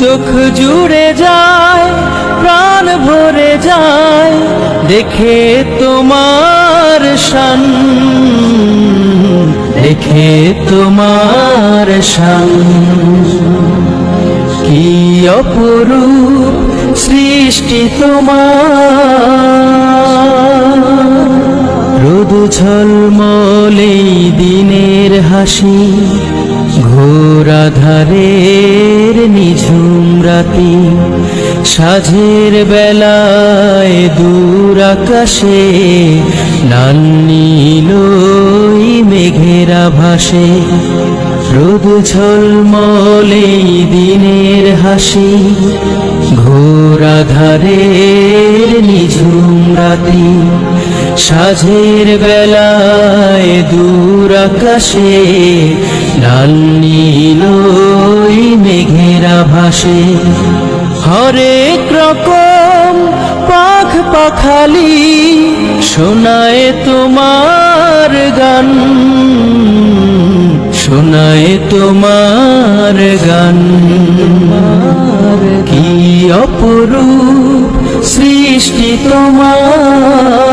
চোখ জুড়ে যায়, প্রাণ ভরে যায় দেখে তোমার শান, দেখে তোমার শান। কি অপরূপ সৃষ্টি তোমার, রোদ ঝলমলে দিনের হাসি, ঘোর আঁধারের নিঝুম রাতি, সাঁঝের বেলায় দূর আকাশে লাল নীল মেঘেরা ভাসে। রোদ ঝলমলে দিনের হাসি, ঘোর আঁধারের নিঝুম রাতি, সাঁঝের বেলায় দূর আকাশে লাল নীল মেঘেরা ভাসে। হরেক রকম পাখ পাখালি শোনায় তোমার গান, শোনায় তোমার গান। কি অপরূপ সৃষ্টি তোমার,